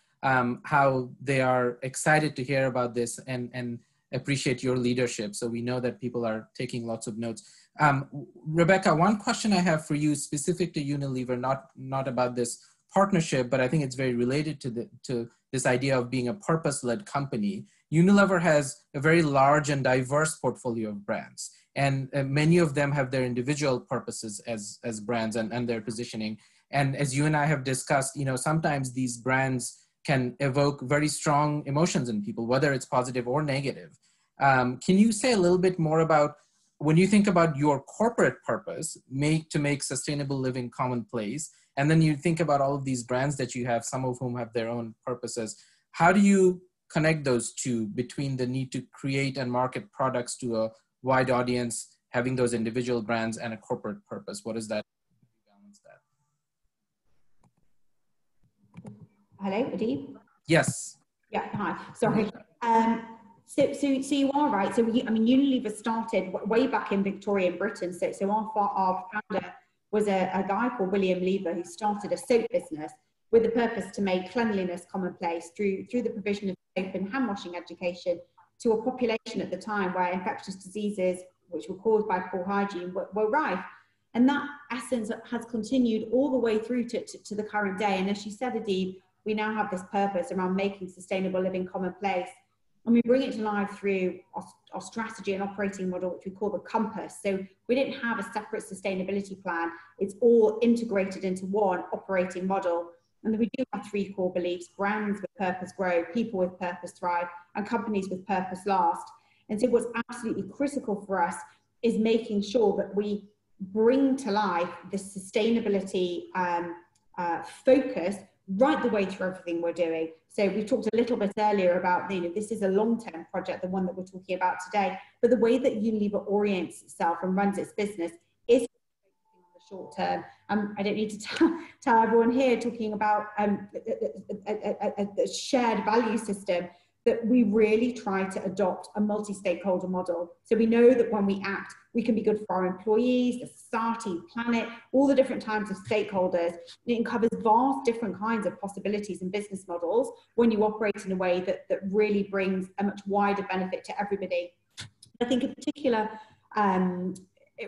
how they are excited to hear about this and appreciate your leadership. So we know that people are taking lots of notes. Rebecca, one question I have for you specific to Unilever, not about this partnership, but I think it's very related to this idea of being a purpose-led company. Unilever has a very large and diverse portfolio of brands, and many of them have their individual purposes as brands and their positioning. And as you and I have discussed, sometimes these brands can evoke very strong emotions in people, whether it's positive or negative. Can you say a little bit more about, when you think about your corporate purpose, to make sustainable living commonplace, and then you think about all of these brands that you have, some of whom have their own purposes, how do you connect those two between the need to create and market products to a wide audience, having those individual brands and a corporate purpose? What is that? Balance that. Hello, Adeeb? Yes. Yeah, hi, sorry. So you are right. So Unilever started way back in Victorian Britain. So our founder was a guy called William Lever, who started a soap business. with the purpose to make cleanliness commonplace through the provision of soap and hand washing education to a population at the time where infectious diseases, which were caused by poor hygiene, were rife. And that essence has continued all the way through to the current day. And as you said, Adeeb, we now have this purpose around making sustainable living commonplace. And we bring it to life through our strategy and operating model, which we call the compass. So we didn't have a separate sustainability plan. It's all integrated into one operating model. And then we do have three core beliefs: brands with purpose grow, people with purpose thrive, and companies with purpose last. And so what's absolutely critical for us is making sure that we bring to life the sustainability focus right the way through everything we're doing. So we talked a little bit earlier about, this is a long-term project, the one that we're talking about today, but the way that Unilever orients itself and runs its business is on the short term. I don't need to tell everyone here, talking about a shared value system, that we really try to adopt a multi-stakeholder model. So we know that when we act, we can be good for our employees, the society, planet, all the different types of stakeholders. It covers vast different kinds of possibilities and business models when you operate in a way that really brings a much wider benefit to everybody. I think in particular,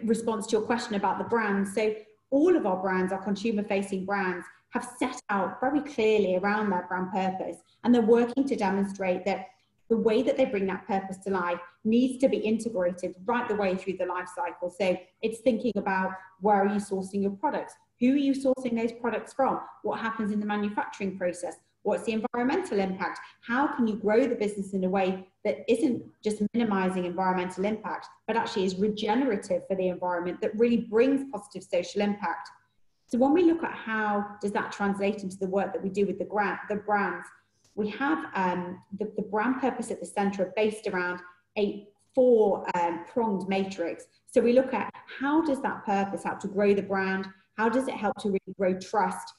response to your question about the brands. So all of our brands, our consumer-facing brands, have set out very clearly around their brand purpose, and they're working to demonstrate that the way that they bring that purpose to life needs to be integrated right the way through the life cycle. So it's thinking about, where are you sourcing your products? Who are you sourcing those products from? What happens in the manufacturing process? What's the environmental impact? How can you grow the business in a way that isn't just minimizing environmental impact, but actually is regenerative for the environment, that really brings positive social impact? So when we look at how does that translate into the work that we do with the brands, we have the brand purpose at the center, based around a four-pronged matrix. So we look at, how does that purpose help to grow the brand? How does it help to really grow trust?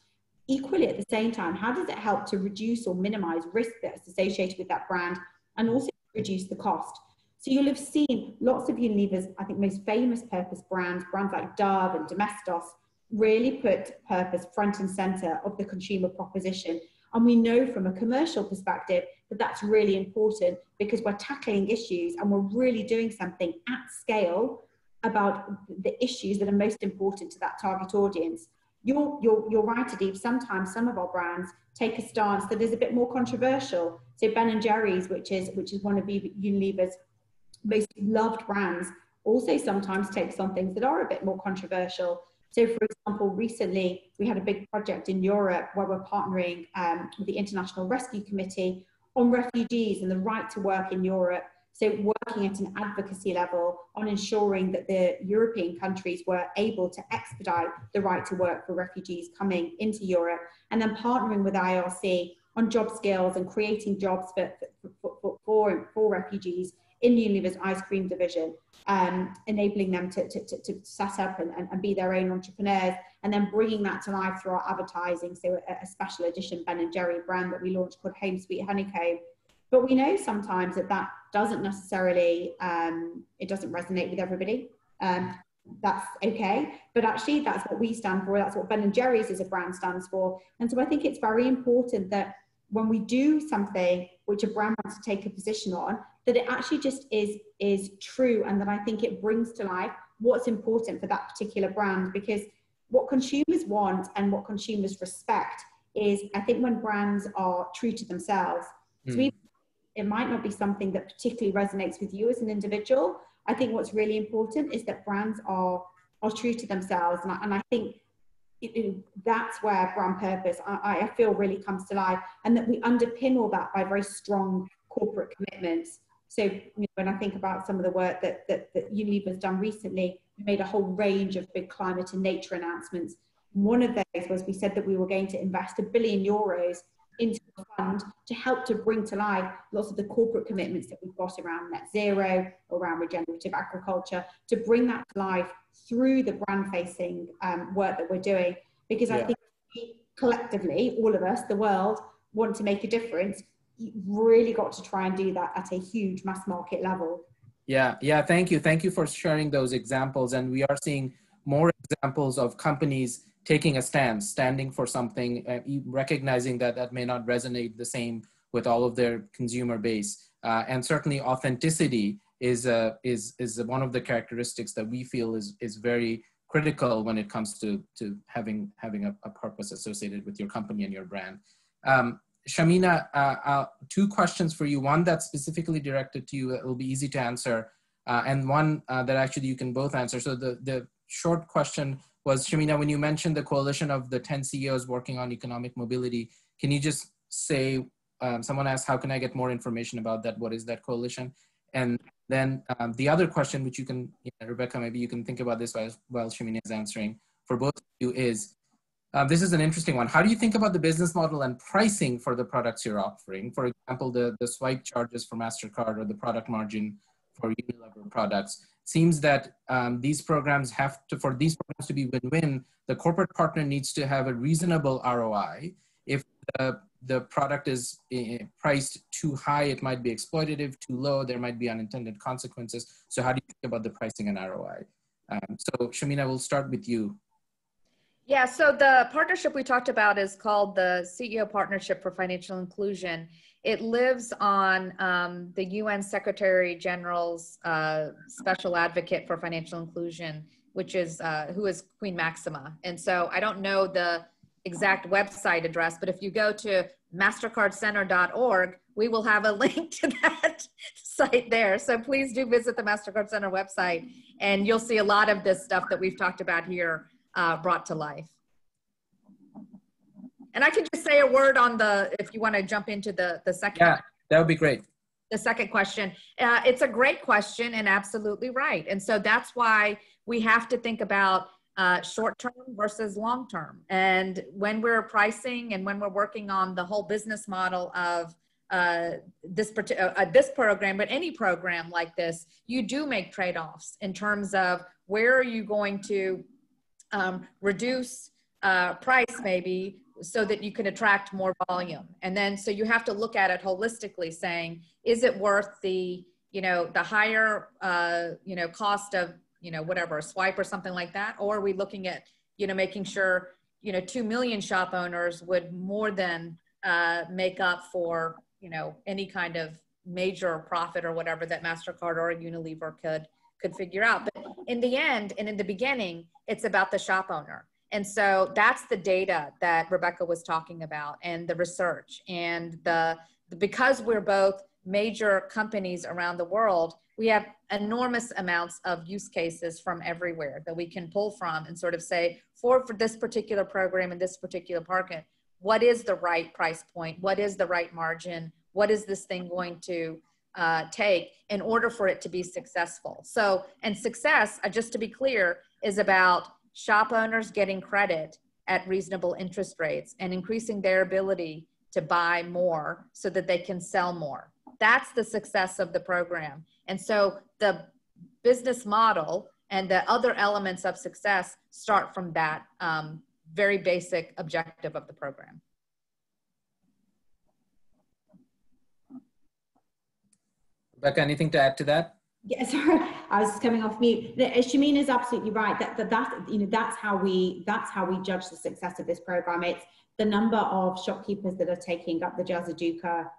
Equally, at the same time, how does it help to reduce or minimize risk that's associated with that brand, and also reduce the cost? So you'll have seen lots of Unilever's, I think, most famous purpose brands like Dove and Domestos, really put purpose front and center of the consumer proposition. And we know from a commercial perspective that that's really important, because we're tackling issues and we're really doing something at scale about the issues that are most important to that target audience. You're right, Adeeb. Sometimes some of our brands take a stance that is a bit more controversial. So Ben & Jerry's, which is one of Unilever's most loved brands, also sometimes takes on things that are a bit more controversial. So, for example, recently we had a big project in Europe where we're partnering with the International Rescue Committee on refugees and the right to work in Europe. So working at an advocacy level on ensuring that the European countries were able to expedite the right to work for refugees coming into Europe, and then partnering with IRC on job skills and creating jobs for refugees in Unilever's ice cream division, enabling them to set up and be their own entrepreneurs, and then bringing that to life through our advertising. So a special edition Ben & Jerry brand that we launched called Home Sweet Honeycomb. But we know sometimes that doesn't necessarily, it doesn't resonate with everybody. That's okay, but actually that's what we stand for. That's what Ben & Jerry's as a brand stands for. And so I think it's very important that when we do something which a brand wants to take a position on, that it actually just is true, and that I think it brings to life what's important for that particular brand. Because what consumers want and what consumers respect is, I think, when brands are true to themselves. So it might not be something that particularly resonates with you as an individual. I think what's really important is that brands are true to themselves, and I think that's where brand purpose, I feel, really comes to life, and that we underpin all that by very strong corporate commitments. So when I think about some of the work that Unilever's done recently, we made a whole range of big climate and nature announcements. One of those was, we said that we were going to invest €1 billion into a fund to help to bring to life lots of the corporate commitments that we've got around net zero, around regenerative agriculture, to bring that to life through the brand facing work that we're doing. Because I think we collectively, all of us, the world, want to make a difference. You've really got to try and do that at a huge mass market level. Yeah, thank you. Thank you for sharing those examples. And we are seeing more examples of companies taking a stance, standing for something, recognizing that that may not resonate the same with all of their consumer base. And certainly authenticity is one of the characteristics that we feel is very critical when it comes to having a purpose associated with your company and your brand. Shamina, two questions for you. One that's specifically directed to you that will be easy to answer, and one that actually you can both answer. So the short question was, Shamina, when you mentioned the coalition of the 10 CEOs working on economic mobility, can you just say, someone asked, how can I get more information about that? What is that coalition? And then the other question, which you can, Rebecca, maybe you can think about this while Shamina is answering for both of you is, this is an interesting one. How do you think about the business model and pricing for the products you're offering? For example, the swipe charges for Mastercard or the product margin for Unilever products. Seems that these programs for these programs to be win-win, the corporate partner needs to have a reasonable ROI. If the product is priced too high, it might be exploitative; too low, there might be unintended consequences. So how do you think about the pricing and ROI? So Shamina, we'll start with you. Yeah, so the partnership we talked about is called the CEO Partnership for Financial Inclusion. It lives on the UN Secretary General's Special Advocate for Financial Inclusion, which is, who is Queen Maxima. And so I don't know the exact website address, but if you go to mastercardcenter.org, we will have a link to that site there. So please do visit the MasterCard Center website, and you'll see a lot of this stuff that we've talked about here brought to life. And I can just say a word on if you want to jump into the second. Yeah, that would be great. The second question. It's a great question and absolutely right. And so that's why we have to think about short-term versus long-term. And when we're pricing and when we're working on the whole business model of this program, but any program like this, you do make trade-offs in terms of where are you going to reduce price maybe so that you can attract more volume. And then, so you have to look at it holistically saying, is it worth the, the higher, cost of, whatever, a swipe or something like that? Or are we looking at, making sure, 2 million shop owners would more than make up for, any kind of major profit or whatever that Mastercard or Unilever could figure out. But in the end and in the beginning, it's about the shop owner. And so that's the data that Rebecca was talking about and the research. And because we're both major companies around the world, we have enormous amounts of use cases from everywhere that we can pull from and sort of say, for this particular program and this particular market, what is the right price point? What is the right margin? What is this thing going to take in order for it to be successful? So, and success, just to be clear, is about shop owners getting credit at reasonable interest rates and increasing their ability to buy more so that they can sell more. That's the success of the program. And so the business model and the other elements of success start from that very basic objective of the program. Rebecca, anything to add to that? Yeah, sorry, I was just coming off mute. Shamina is absolutely right. That's how we judge the success of this program. It's the number of shopkeepers that are taking up the Jaza Duka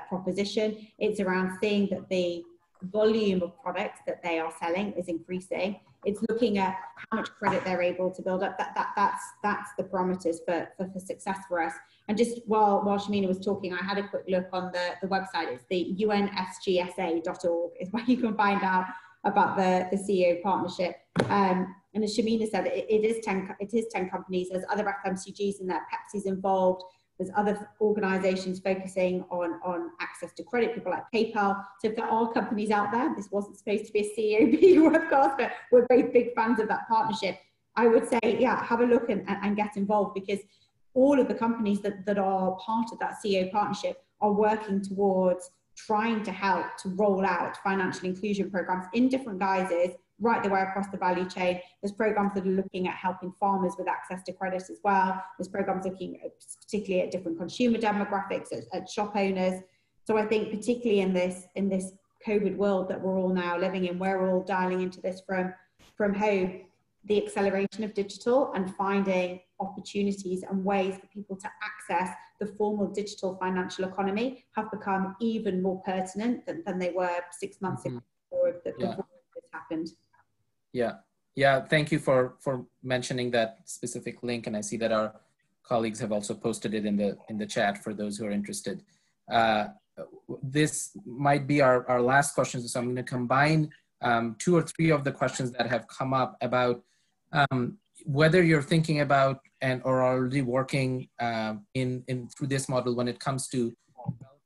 proposition. It's around seeing that the volume of products that they are selling is increasing. It's looking at how much credit they're able to build up. That's the parameters for success for us. And just while Shamina was talking, I had a quick look on the website. It's the unsgsa.org is where you can find out about the CEO partnership. And as Shamina said, it is 10 companies. There's other FMCGs in there. Pepsi's involved. There's other organizations focusing on access to credit, people like PayPal. So if there are companies out there, this wasn't supposed to be a CEOB webcast, but we're very big fans of that partnership. I would say, yeah, have a look and get involved, because all of the companies that are part of that CEO partnership are working towards trying to help to roll out financial inclusion programs in different guises right the way across the value chain. There's programs that are looking at helping farmers with access to credit as well. There's programs looking particularly at different consumer demographics, at shop owners. So I think particularly in this COVID world that we're all now living in, where we're all dialing into this from home, the acceleration of digital and finding opportunities and ways for people to access the formal digital financial economy have become even more pertinent than they were 6 months ago before this happened. Yeah, thank you for mentioning that specific link, and I see that our colleagues have also posted it in the chat for those who are interested. This might be our last question, so I'm going to combine 2 or 3 of the questions that have come up about whether you're thinking about or already working through this model when it comes to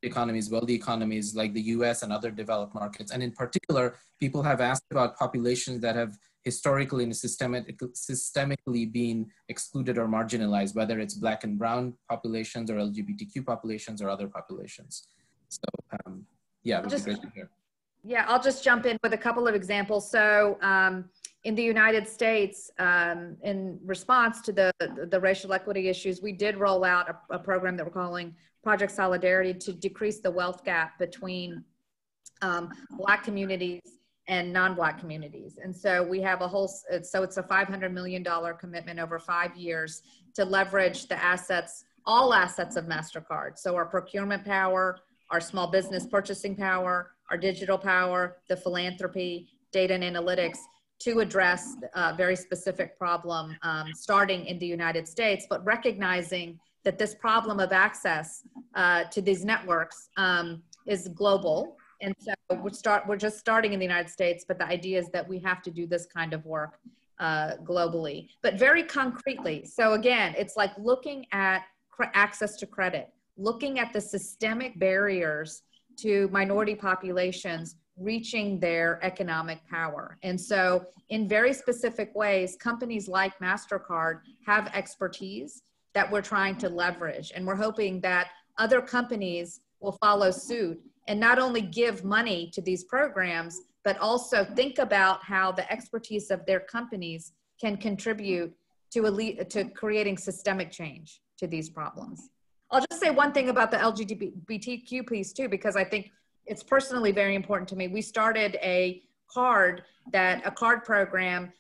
economies, wealthy economies like the US and other developed markets. And in particular, people have asked about populations that have historically and systemically been excluded or marginalized, whether it's Black and brown populations or LGBTQ populations or other populations. So yeah, it would be great to hear. Yeah, I'll just jump in with a couple of examples. So in the United States, in response to the racial equity issues, we did roll out a program that we're calling Project Solidarity to decrease the wealth gap between Black communities and non-Black communities. And so we have it's a $500 million commitment over 5 years to leverage the assets, all assets of Mastercard. So our procurement power, our small business purchasing power, our digital power, the philanthropy, data and analytics to address a very specific problem starting in the United States, but recognizing that this problem of access to these networks is global. And so we're just starting in the United States, but the idea is that we have to do this kind of work globally, but very concretely. So again, it's like looking at access to credit, looking at the systemic barriers to minority populations reaching their economic power. And so in very specific ways, companies like Mastercard have expertise that we're trying to leverage. And we're hoping that other companies will follow suit and not only give money to these programs, but also think about how the expertise of their companies can contribute to creating systemic change to these problems. I'll just say one thing about the LGBTQ piece too, because I think it's personally very important to me. We started a card program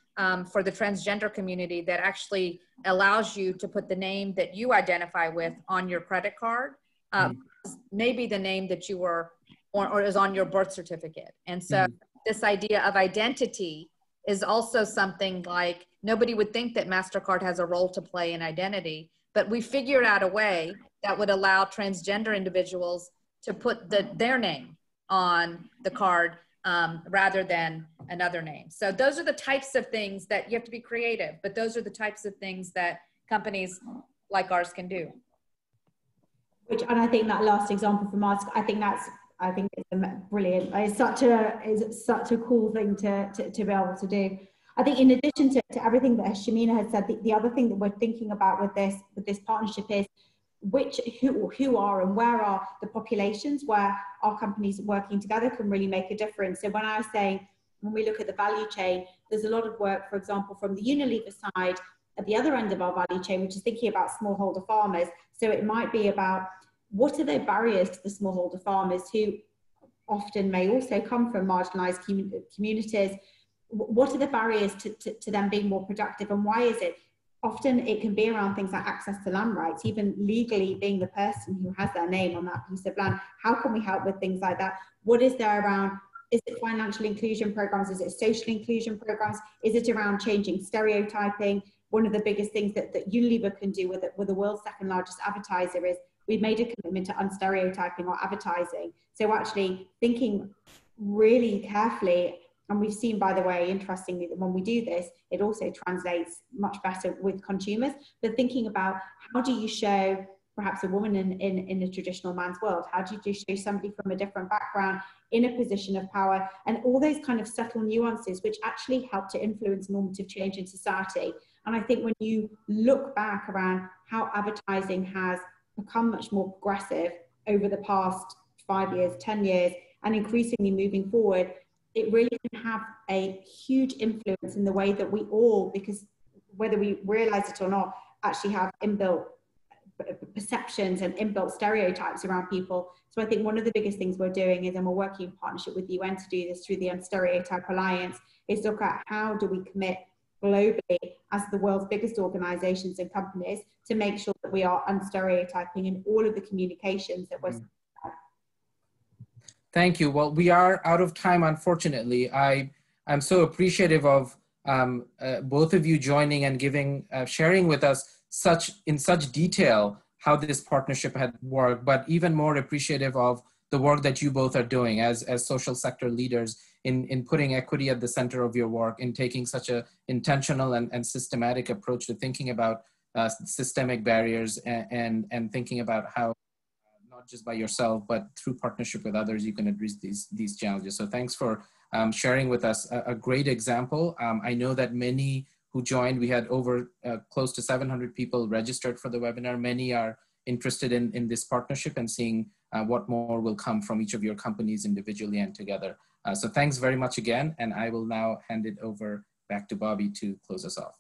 for the transgender community that actually allows you to put the name that you identify with on your credit card, maybe the name that you were, or is on your birth certificate. And so this idea of identity is also something like nobody would think that Mastercard has a role to play in identity, but we figured out a way that would allow transgender individuals to put their name on the card rather than another name. So those are the types of things that you have to be creative, but those are the types of things that companies like ours can do. And I think that last example from us, I think it's brilliant. It's such a cool thing to be able to do. I think in addition to everything that Shamina has said, the other thing that we're thinking about with this partnership is who are and where are the populations where our companies working together can really make a difference. So when I was saying, when we look at the value chain, there's a lot of work, for example, from the Unilever side at the other end of our value chain, which is thinking about smallholder farmers. So it might be about what are the barriers to the smallholder farmers who often may also come from marginalized communities. What are the barriers to them being more productive, and why is it? Often it can be around things like access to land rights, even legally being the person who has their name on that piece of land. How can we help with things like that? What is there around, is it financial inclusion programs? Is it social inclusion programs? Is it around changing stereotyping? One of the biggest things that Unilever can do with the world's second largest advertiser is we've made a commitment to unstereotyping our advertising. So actually thinking really carefully. And we've seen, by the way, interestingly, that when we do this, it also translates much better with consumers. But thinking about how do you show perhaps a woman in a traditional man's world? How do you show somebody from a different background in a position of power? And all those kind of subtle nuances, which actually help to influence normative change in society. And I think when you look back around how advertising has become much more progressive over the past 5 years, 10 years, and increasingly moving forward, it really can have a huge influence in the way that we all, because whether we realize it or not, actually have inbuilt perceptions and inbuilt stereotypes around people. So I think one of the biggest things we're doing is, and we're working in partnership with the UN to do this through the Unstereotype Alliance, is look at how do we commit globally as the world's biggest organizations and companies to make sure that we are unstereotyping in all of the communications that we're Thank you. Well, we are out of time, unfortunately. I'm so appreciative of both of you joining and sharing with us in such detail how this partnership had worked, but even more appreciative of the work that you both are doing as social sector leaders in putting equity at the center of your work, in taking such a intentional and systematic approach to thinking about systemic barriers and thinking about how not just by yourself, but through partnership with others, you can address these challenges. So thanks for sharing with us a great example. I know that many who joined, we had over close to 700 people registered for the webinar. Many are interested in this partnership and seeing what more will come from each of your companies individually and together. So thanks very much again. And I will now hand it over back to Bobby to close us off.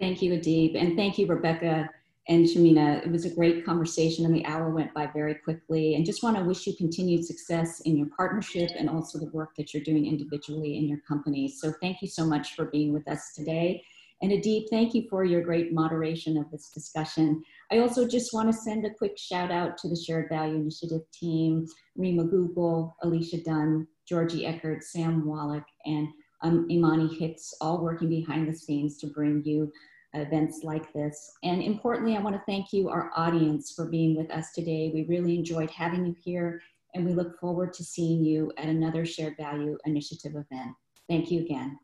Thank you, Adeeb. And thank you, Rebecca and Shamina. It was a great conversation and the hour went by very quickly, and just want to wish you continued success in your partnership and also the work that you're doing individually in your companies. So thank you so much for being with us today. And Adeeb, thank you for your great moderation of this discussion. I also just want to send a quick shout out to the Shared Value Initiative team, Rima Google, Alicia Dunn, Georgie Eckert, Sam Wallach, and Imani Hicks, all working behind the scenes to bring you events like this. And importantly, I want to thank you, our audience, for being with us today. We really enjoyed having you here, and we look forward to seeing you at another Shared Value Initiative event. Thank you again.